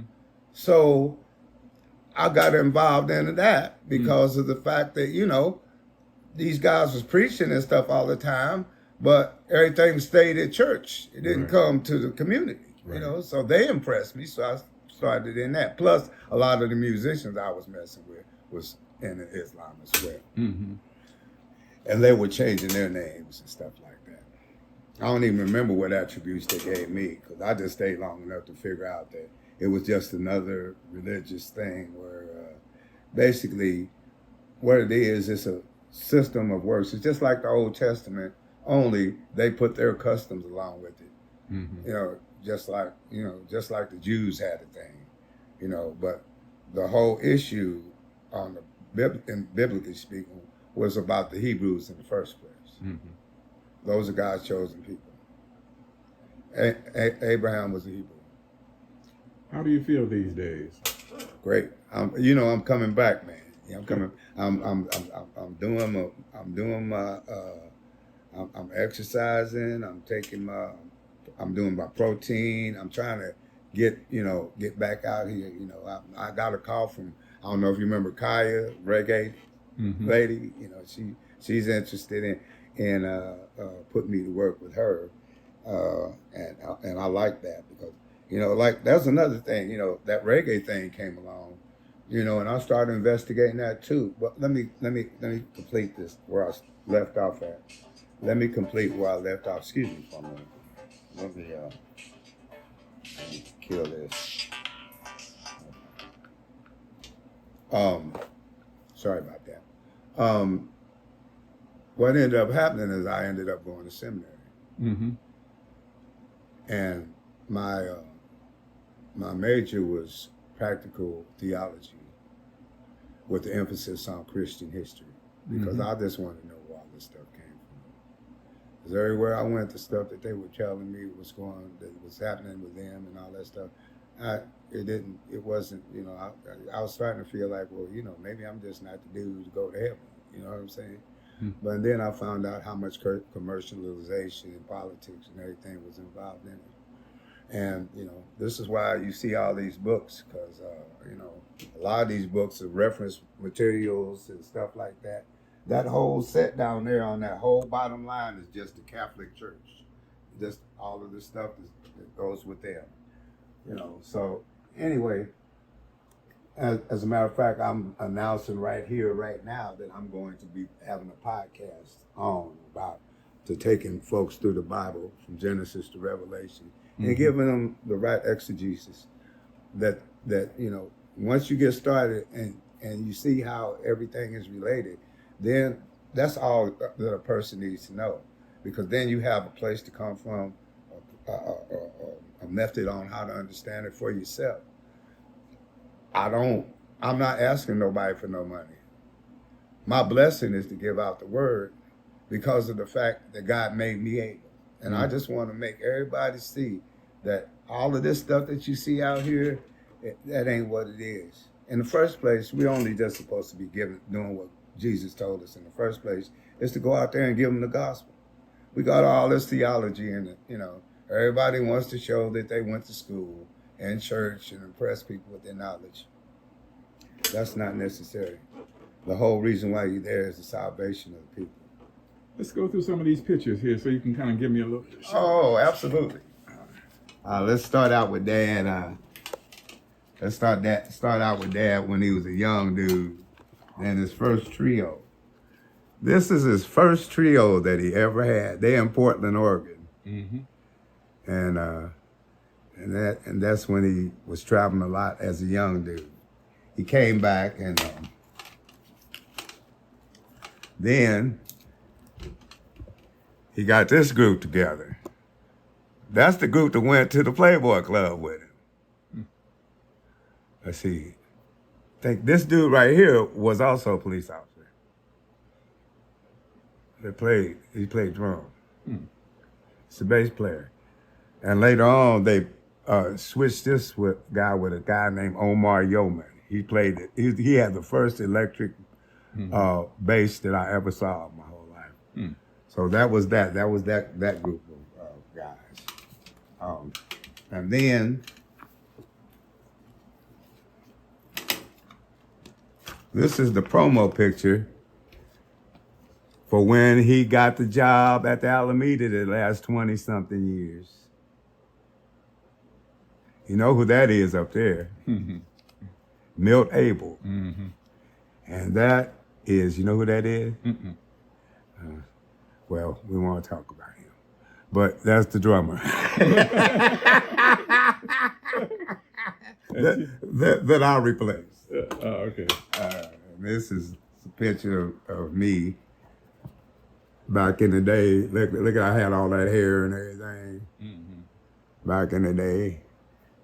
So I got involved in that because of the fact that, you know, these guys was preaching and stuff all the time, but everything stayed at church. It didn't come to the community. You know, so they impressed me. So I started in that. Plus, a lot of the musicians I was messing with was in Islam as well. Mm-hmm. And they were changing their names and stuff like that. I don't even remember what attributes they gave me because I just stayed long enough to figure out that it was just another religious thing where basically what it is, it's a system of works. It's just like the Old Testament, only they put their customs along with it. Mm-hmm. You know, just like the Jews had a thing, you know, but the whole issue on biblically speaking was about the Hebrews in the first place. Mm-hmm. Those are God's chosen people. Abraham was a Hebrew. How do you feel these days? Great. I'm coming back, man. Yeah, I'm coming. I'm exercising. I'm doing my protein. I'm trying to get back out here. You know, I got a call from, I don't know if you remember Kaya, reggae lady. You know, she's interested in putting me to work with her, and I like that because, you know, like that's another thing. You know, that reggae thing came along, you know, and I started investigating that too. But let me complete this where I left off at. Let me complete where I left off. Excuse me for a minute. Let me kill this. Sorry about that. What ended up happening is I ended up going to seminary. Mm-hmm. And my major was practical theology with the emphasis on Christian history because I just wanted to know where all this stuff came from. Because everywhere I went, the stuff that they were telling me that was happening with them and all that stuff, it wasn't, you know, I was starting to feel like, well, you know, maybe I'm just not the dude to go to heaven. You know what I'm saying? But then I found out how much commercialization and politics and everything was involved in it. And, you know, this is why you see all these books, because, you know, a lot of these books are reference materials and stuff like that. That whole set down there on that whole bottom line is just the Catholic Church. Just all of the stuff that goes with them. You know, so anyway, as a matter of fact, I'm announcing right here, right now, that I'm going to be having a podcast about taking folks through the Bible from Genesis to Revelation and giving them the right exegesis. That you know, once you get started and you see how everything is related, then that's all that a person needs to know, because then you have a place to come from, a method on how to understand it for yourself. I'm not asking nobody for no money. My blessing is to give out the word because of the fact that God made me able. And I just want to make everybody see that all of this stuff that you see out here, that ain't what it is. In the first place, we're only just supposed to be doing what Jesus told us in the first place, is to go out there and give them the gospel. We got all this theology in it, you know. Everybody wants to show that they went to school and church and impress people with their knowledge. That's not necessary. The whole reason why you're there is the salvation of the people. Let's go through some of these pictures here so you can kind of give me a look. Oh, absolutely. Let's start out with Dad. Let's start out with Dad when he was a young dude and his first trio. This is his first trio that he ever had. They're in Portland, Oregon. Mm-hmm. And that's when he was traveling a lot as a young dude. He came back and then he got this group together. That's the group that went to the Playboy Club with him. Let's see. I think this dude right here was also a police officer. He played drums. He's a bass player. And later on, they switched this guy with a guy named Omar Yeoman. He played it. He had the first electric bass that I ever saw in my whole life. So that was that. That was that group of guys. And then this is the promo picture for when he got the job at the Alameda the last 20-something years. You know who that is up there? Milt Abel. Mm-hmm. And that is, you know who that is? Mm-mm. Well, we want to talk about him. But that's the drummer. that I'll replace. Okay. This is a picture of me back in the day. Look, I had all that hair and everything back in the day.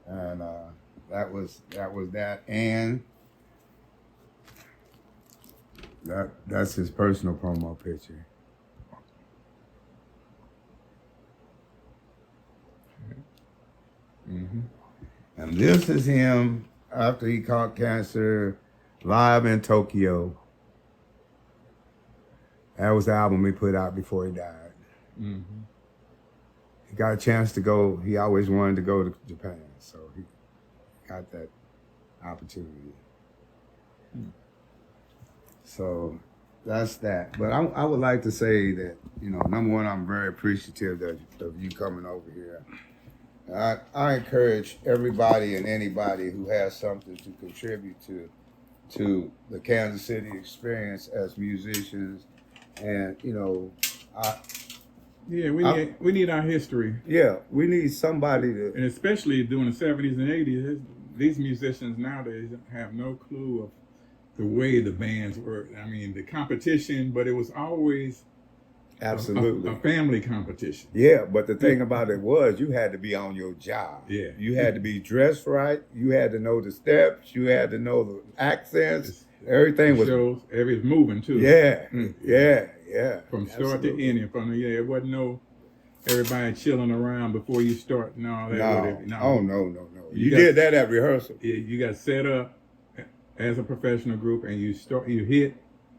And that was that. And that's his personal promo picture. And this is him after he caught cancer, live in Tokyo. That was the album he put out before he died. He got a chance to go. He always wanted to go to Japan, so he got that opportunity. So that's that. But I would like to say that, number one, I'm very appreciative of you coming over here. I encourage everybody and anybody who has something to contribute to the Kansas City experience as musicians, and we need our history. Yeah, we need somebody to, and especially during the 70s and 80s, these musicians nowadays have no clue of the way the bands were. I mean, the competition, but it was always absolutely a family competition. Yeah, but the thing about it was you had to be on your job. Yeah. You had to be dressed right. You had to know the steps. You had to know the accents. Everything was shows. Everything's moving too. Yeah, yeah. From start to end. It wasn't no everybody chilling around before you start and all that. No. Oh no. You did that at rehearsal. Yeah, you got set up as a professional group, and you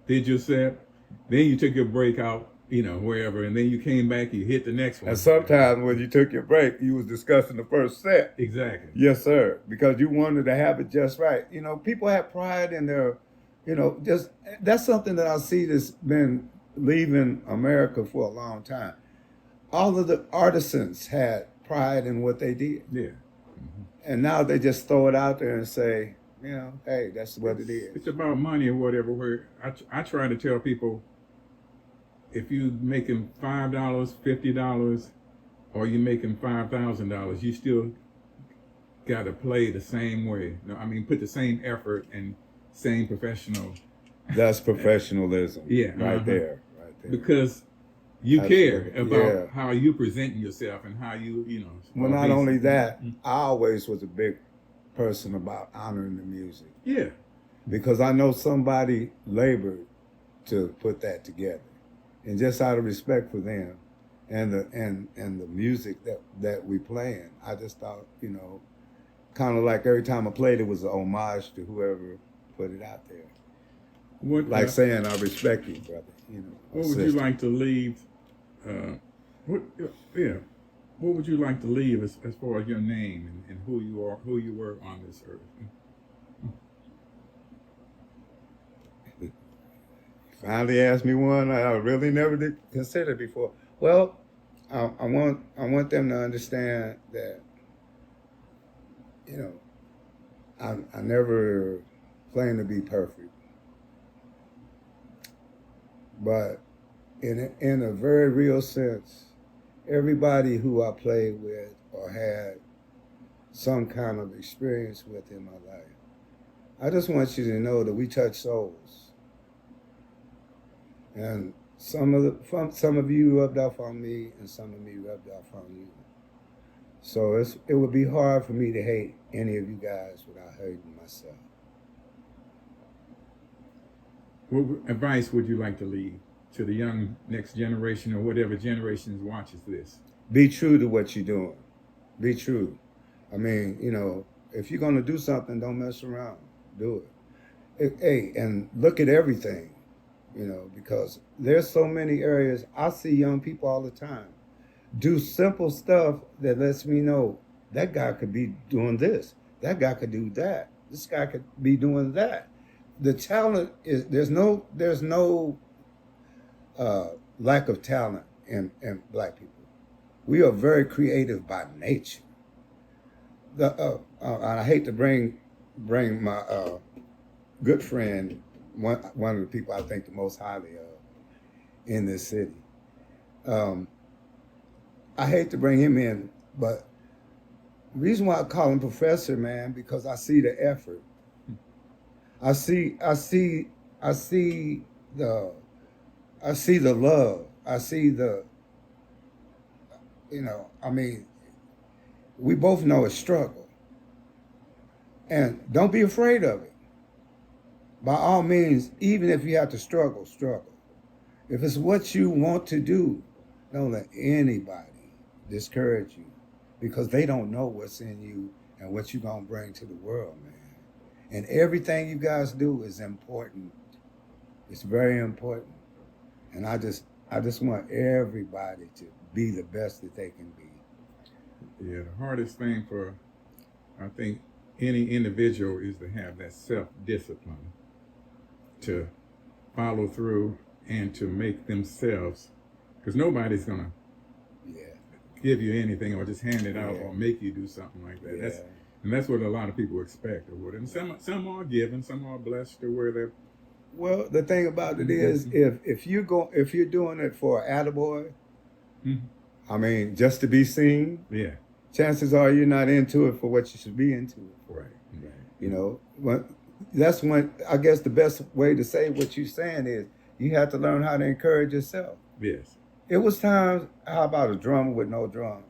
did your set, then you took your break out, wherever, and then you came back, you hit the next one. And sometimes when you took your break, you was discussing the first set. Exactly. Yes, sir. Because you wanted to have it just right. People have pride in their, that's something that I see that's been leaving America for a long time. All of the artisans had pride in what they did. Yeah. And now they just throw it out there and say, hey, that's what it is. It's about money or whatever. Where I try to tell people, if you making $5, $50, or you making $5,000, you still got to play the same way. Put the same effort and same professional. That's professionalism. Yeah, right there. Because you care about how you present yourself and how you, Well, not only that, I always was a big person about honoring the music. Yeah. Because I know somebody labored to put that together. And just out of respect for them and the music that we playing, I just thought, kind of like every time I played it was an homage to whoever put it out there. Saying I respect you, brother. What would you like to leave? What would you like to leave as far as your name and who you are, who you were on this earth? Finally asked me one I really never did consider before. Well, I want them to understand that, I never claim to be perfect, but in a very real sense, everybody who I played with or had some kind of experience with in my life, I just want you to know that we touch souls. And some of you rubbed off on me, and some of me rubbed off on you. So it would be hard for me to hate any of you guys without hating myself. What advice would you like to leave to the young next generation or whatever generations watches this? Be true to what you're doing. Be true. If you're going to do something, don't mess around. Do it. Hey, and look at everything. Because there's so many areas. I see young people all the time do simple stuff that lets me know that guy could be doing this. That guy could do that. This guy could be doing that. The talent is, there's no lack of talent in Black people. We are very creative by nature. I hate to bring my good friend, one of the people I think the most highly of in this city. I hate to bring him in, but the reason why I call him professor, man, because I see the effort. I see the love. I see the, I mean, we both know it's struggle. And don't be afraid of it. By all means, even if you have to struggle. If it's what you want to do, don't let anybody discourage you, because they don't know what's in you and what you're going to bring to the world, man. And everything you guys do is important. It's very important. And I just want everybody to be the best that they can be. Yeah, the hardest thing for, I think, any individual is to have that self-discipline, to follow through and to make themselves, because nobody's going to give you anything or just hand it out or make you do something like that. Yeah. That's what a lot of people expect or what. And some are given, some are blessed to where they're. Well, the thing about it is, if you're doing it for an attaboy, I mean, just to be seen, chances are you're not into it for what you should be into it for. Right. That's when, I guess the best way to say what you're saying is you have to learn how to encourage yourself. Yes. It was times, how about a drummer with no drums?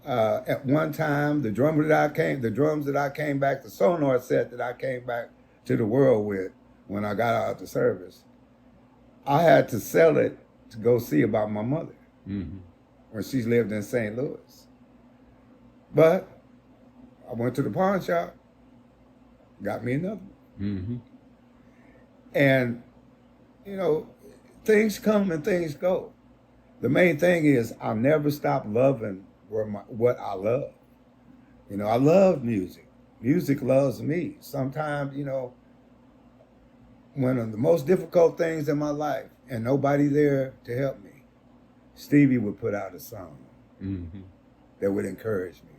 At one time, the drums that I came back, the Sonar set that I came back to the world with when I got out of the service, I had to sell it to go see about my mother when she lived in St. Louis. But I went to the pawn shop, got me another one. And, things come and things go. The main thing is I never stop loving what I love. I love music. Music loves me. Sometimes, one of the most difficult things in my life and nobody there to help me, Stevie would put out a song that would encourage me.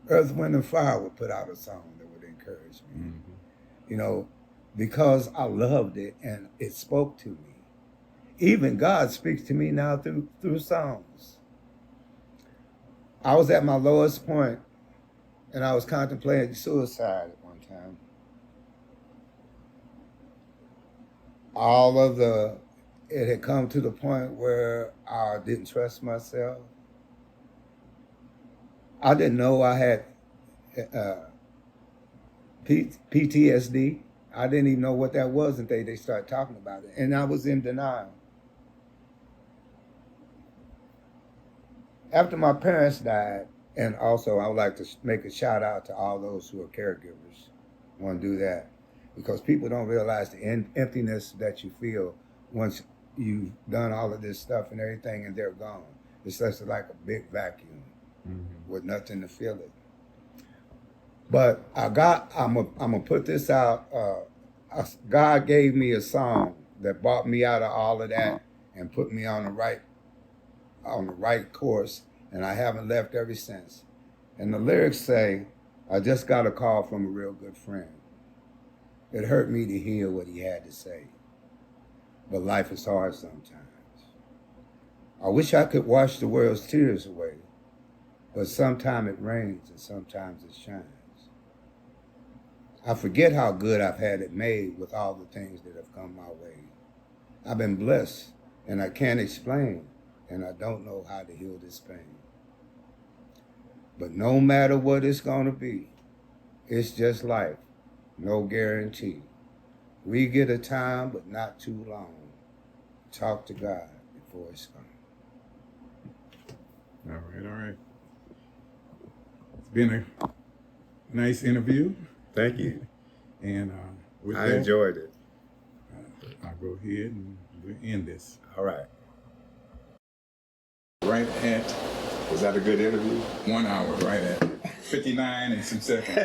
Earth, Wind, and Fire would put out a song that would encourage me. Because I loved it and it spoke to me. Even God speaks to me now through songs. I was at my lowest point and I was contemplating suicide at one time. It had come to the point where I didn't trust myself. I didn't know I had PTSD. I didn't even know what that was until they started talking about it. And I was in denial. After my parents died, and also I would like to make a shout out to all those who are caregivers. I want to do that because people don't realize the emptiness that you feel once you've done all of this stuff and everything and they're gone. It's just like a big vacuum with nothing to fill it. But I'm gonna put this out. God gave me a song that brought me out of all of that and put me on the right course, and I haven't left ever since. And the lyrics say, I just got a call from a real good friend. It hurt me to hear what he had to say, but life is hard sometimes. I wish I could wash the world's tears away, but sometimes it rains and sometimes it shines. I forget how good I've had it made with all the things that have come my way. I've been blessed, and I can't explain, and I don't know how to heal this pain. But no matter what it's gonna be, it's just life, no guarantee. We get a time, but not too long. Talk to God before it's gone. All right. It's been a nice interview. Thank you. And I enjoyed it. I'll go ahead and we'll end this. All right. Right at, Was that a good interview? 1 hour, right at 59 and some seconds.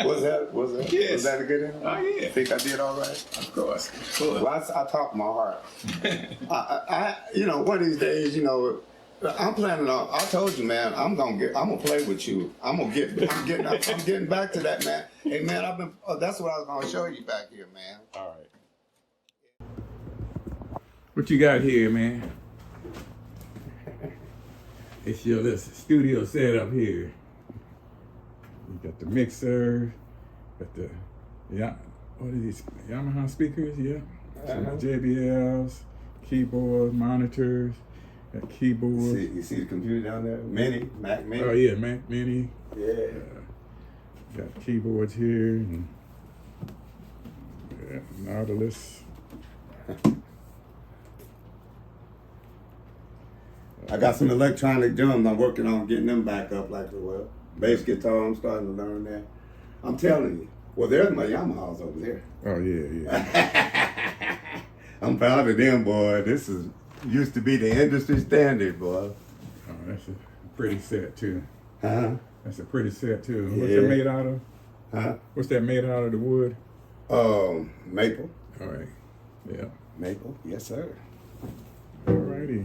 Was that? Yes. Was that a good interview? Oh, yeah. Think I did all right? Of course. Well, I talk my heart. I one of these days, I'm planning on. I told you, man. I'm gonna play with you. I'm getting back to that, man. Hey, man. That's what I was gonna show you back here, man. All right. What you got here, man? It's your little studio setup here. You got the mixer, got the what are these Yamaha speakers? Yeah, some JBLs, keyboard, monitors, got keyboards. You see the computer down there? Mac Mini. Oh yeah, Mac Mini. Yeah. Got keyboards here and Nautilus. I got some electronic drums. I'm working on getting them back up like well. Bass guitar, I'm starting to learn that. I'm telling you. Well, there's my Yamahas over there. Oh yeah. I'm proud of them, boy. This used to be the industry standard, boy. Oh, that's a pretty set too. Huh? That's a pretty set too. Yeah. What's that made out of? Huh? What's that made out of, the wood? Maple. All right. Yeah. Maple. Yes, sir. All righty.